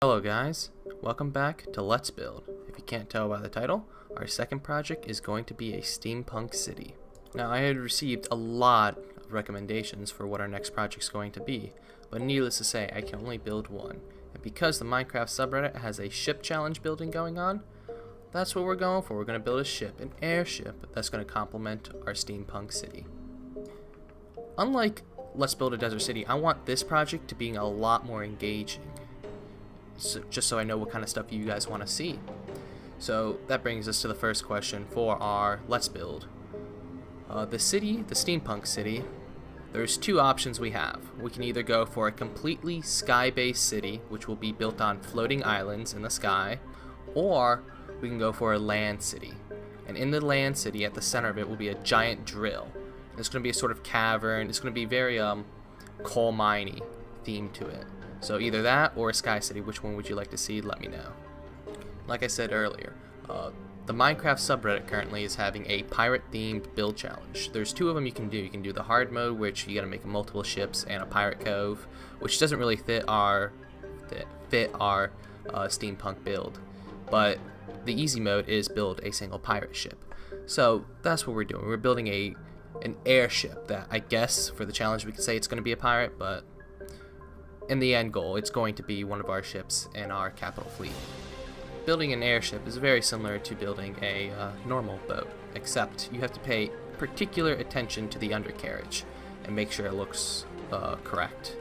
Hello guys, welcome back to Let's Build. If you can't tell by the title, our second project is going to be a steampunk city. Now I had received a lot of recommendations for what our next project is going to be, but needless to say I can only build one. And because the Minecraft subreddit has a ship challenge building going on, that's what we're going for. We're going to build a ship, an airship, that's going to complement our steampunk city. Unlike Let's Build a Desert City, I want this project to be a lot more engaging. Just so I know what kind of stuff you guys want to see. So that brings us to the first question for our Let's Build. The city, the steampunk city, there's two options we have. We can either go for a completely sky-based city, which will be built on floating islands in the sky, or we can go for a land city. And in the land city, at the center of it, will be a giant drill. It's going to be a sort of cavern. It's going to be very coal miney theme to it. So either that or a sky city. Which one would you like to see? Let me know. Like I said earlier, the Minecraft subreddit currently is having a pirate-themed build challenge. There's two of them you can do. You can do the hard mode, which you got to make multiple ships and a pirate cove, which doesn't really fit our steampunk build. But the easy mode is build a single pirate ship. So that's what we're doing. We're building an airship that I guess for the challenge we could say it's going to be a pirate, but in the end goal, it's going to be one of our ships in our capital fleet. Building an airship is very similar to building a normal boat, except you have to pay particular attention to the undercarriage and make sure it looks correct.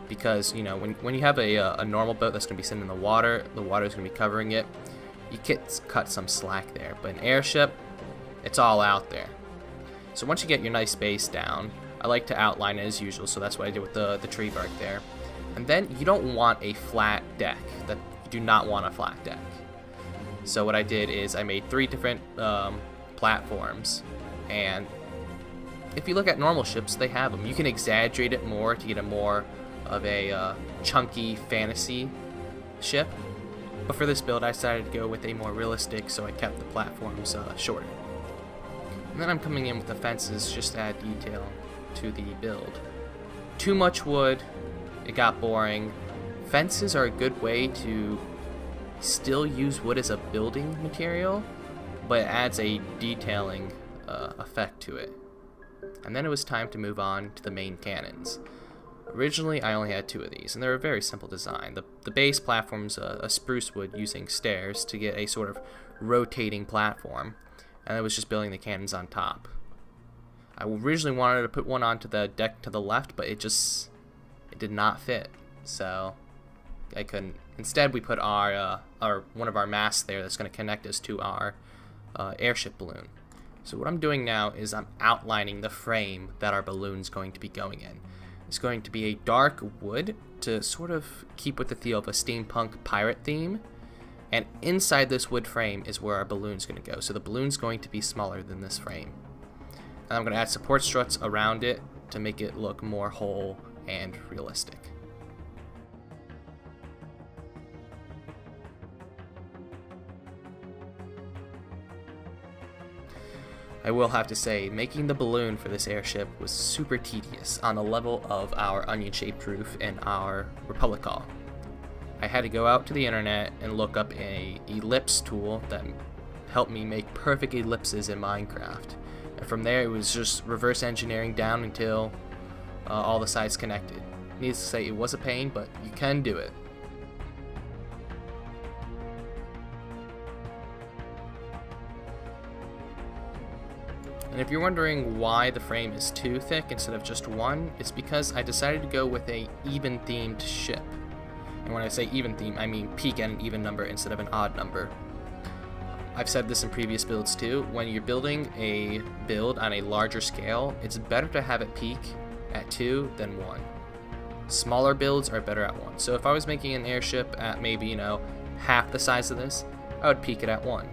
Because, you know, when you have a normal boat that's going to be sitting in the water is going to be covering it, you cut some slack there. But an airship, it's all out there. So once you get your nice base down, I like to outline it as usual, so that's what I did with the tree bark there. And then you don't want a flat deck. You do not want a flat deck. So what I did is I made 3 different platforms, and if you look at normal ships, they have them. You can exaggerate it more to get a more of a chunky fantasy ship. But for this build, I decided to go with a more realistic, so I kept the platforms shorter. And then I'm coming in with the fences just to add detail to the build. Too much wood, it got boring. Fences are a good way to still use wood as a building material, but it adds a detailing effect to it. And then it was time to move on to the main cannons. Originally I only had 2 of these, and they're a very simple design. The base platform's a spruce wood using stairs to get a sort of rotating platform, and I was just building the cannons on top. I originally wanted to put one onto the deck to the left, but it did not fit, so I couldn't. Instead, we put one of our masts there that's going to connect us to our airship balloon. So what I'm doing now is I'm outlining the frame that our balloon's going to be going in. It's going to be a dark wood to sort of keep with the feel of a steampunk pirate theme. And inside this wood frame is where our balloon's going to go. So the balloon's going to be smaller than this frame. And I'm going to add support struts around it to make it look more whole and realistic. I will have to say, making the balloon for this airship was super tedious on the level of our onion-shaped roof and our Republic Hall. I had to go out to the internet and look up a ellipse tool that helped me make perfect ellipses in Minecraft. And from there, it was just reverse engineering down until all the sides connected. Needless to say, it was a pain, but you can do it. And if you're wondering why the frame is 2 thick instead of just 1, it's because I decided to go with a even themed ship. And when I say even theme, I mean peak at an even number instead of an odd number. I've said this in previous builds too. When you're building a build on a larger scale, it's better to have it peak at 2 than 1. Smaller builds are better at 1. So if I was making an airship at maybe, you know, half the size of this, I would peak it at 1.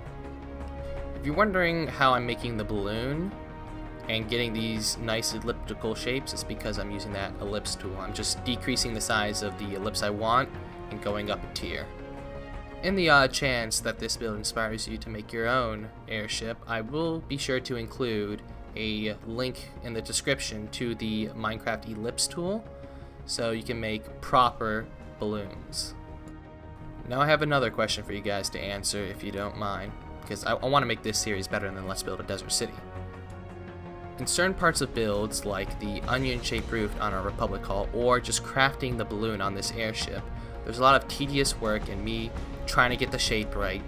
If you're wondering how I'm making the balloon and getting these nice elliptical shapes, it's because I'm using that ellipse tool. I'm just decreasing the size of the ellipse I want and going up a tier. In the odd chance that this build inspires you to make your own airship, I will be sure to include a link in the description to the Minecraft ellipse tool so you can make proper balloons. Now I have another question for you guys to answer if you don't mind, because I want to make this series better than Let's Build a Desert City. In certain parts of builds, like the onion-shaped roof on our Republic Hull, or just crafting the balloon on this airship, there's a lot of tedious work and me trying to get the shape right.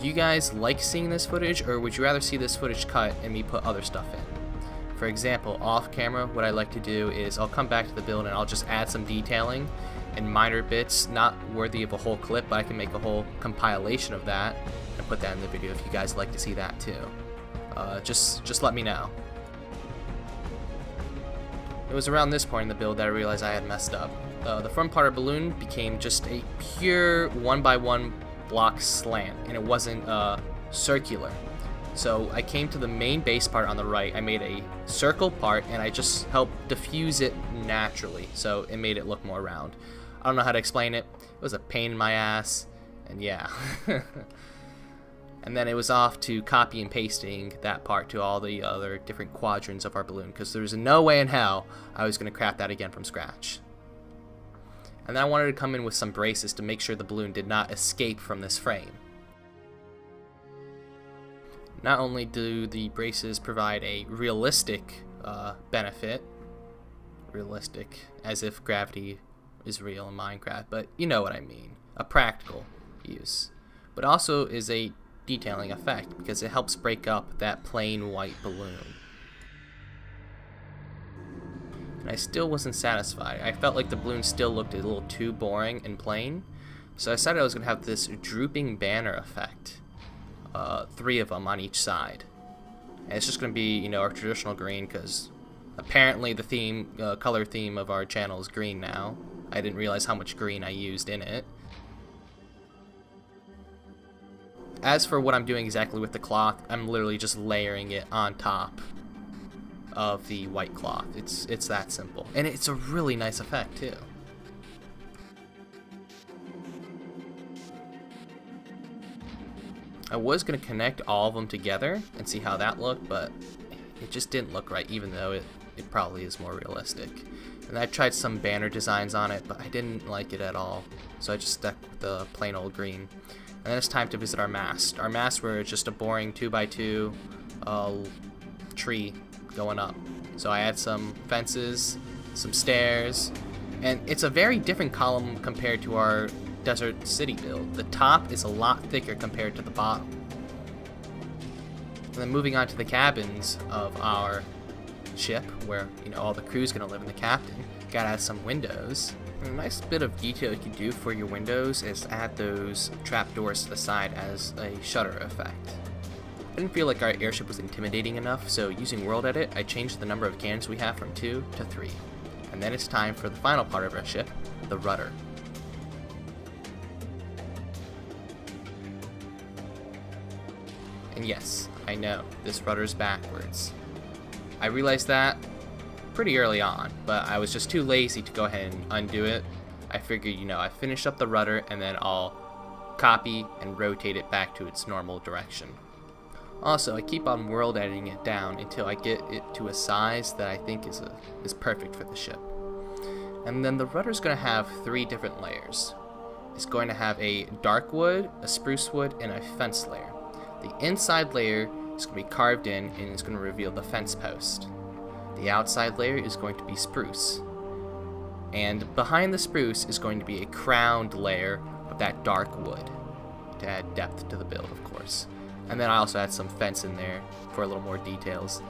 Do you guys like seeing this footage, or would you rather see this footage cut and me put other stuff in? For example, off camera, what I like to do is I'll come back to the build and I'll just add some detailing and minor bits, not worthy of a whole clip, but I can make a whole compilation of that and put that in the video if you guys like to see that too. Just let me know. It was around this point in the build that I realized I had messed up. The front part of the balloon became just a pure 1x1 block slant, and it wasn't circular. So I came to the main base part on the right, I made a circle part, and I just helped diffuse it naturally, so it made it look more round. I don't know how to explain it. It was a pain in my ass, and yeah. And then it was off to copy and pasting that part to all the other different quadrants of our balloon, because there's no way in hell I was going to craft that again from scratch. And then I wanted to come in with some braces to make sure the balloon did not escape from this frame. Not only do the braces provide a realistic benefit, realistic as if gravity is real in Minecraft, but you know what I mean, a practical use, but also is a detailing effect because it helps break up that plain white balloon. And I still wasn't satisfied. I felt like the balloon still looked a little too boring and plain, so I decided I was going to have this drooping banner effect. 3 of them on each side. And it's just going to be, you know, our traditional green, because apparently the theme, color theme of our channel is green now. I didn't realize how much green I used in it. As for what I'm doing exactly with the cloth, I'm literally just layering it on top of the white cloth. It's that simple. And it's a really nice effect too. I was going to connect all of them together and see how that looked, but it just didn't look right, even though it probably is more realistic. And I tried some banner designs on it, but I didn't like it at all, so I just stuck with the plain old green. And then it's time to visit our mast. Our mast were just a boring 2x2 tree going up. So I had some fences, some stairs, and it's a very different column compared to our Desert City build. The top is a lot thicker compared to the bottom. And then moving on to the cabins of our ship, where, you know, all the crew's gonna live and the captain. Gotta add some windows. And a nice bit of detail you can do for your windows is add those trapdoors to the side as a shutter effect. I didn't feel like our airship was intimidating enough, so using World Edit, I changed the number of cannons we have from 2 to 3. And then it's time for the final part of our ship, the rudder. And yes, I know, this rudder's backwards. I realized that pretty early on, but I was just too lazy to go ahead and undo it. I figured, you know, I finish up the rudder and then I'll copy and rotate it back to its normal direction. Also, I keep on world editing it down until I get it to a size that I think is perfect for the ship. And then the rudder's going to have 3 different layers. It's going to have a dark wood, a spruce wood, and a fence layer. The inside layer is going to be carved in and it's going to reveal the fence post. The outside layer is going to be spruce. And behind the spruce is going to be a crowned layer of that dark wood to add depth to the build, of course. And then I also had some fence in there for a little more details.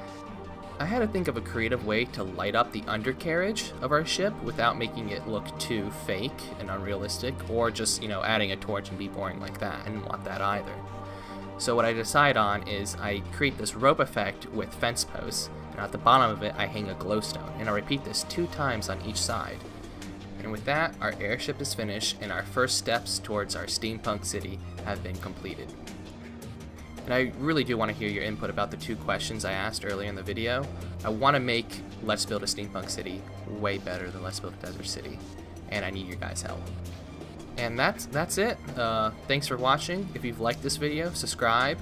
I had to think of a creative way to light up the undercarriage of our ship without making it look too fake and unrealistic, or just, you know, adding a torch and be boring like that. I didn't want that either. So what I decide on is I create this rope effect with fence posts, and at the bottom of it I hang a glowstone, and I repeat this 2 times on each side. And with that, our airship is finished and our first steps towards our steampunk city have been completed. And I really do want to hear your input about the 2 questions I asked earlier in the video. I want to make Let's Build a Steampunk City way better than Let's Build a Desert City, and I need your guys' help. And that's it. Thanks for watching. If you've liked this video, subscribe,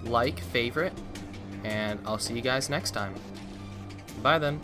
like, favorite, and I'll see you guys next time. Bye then.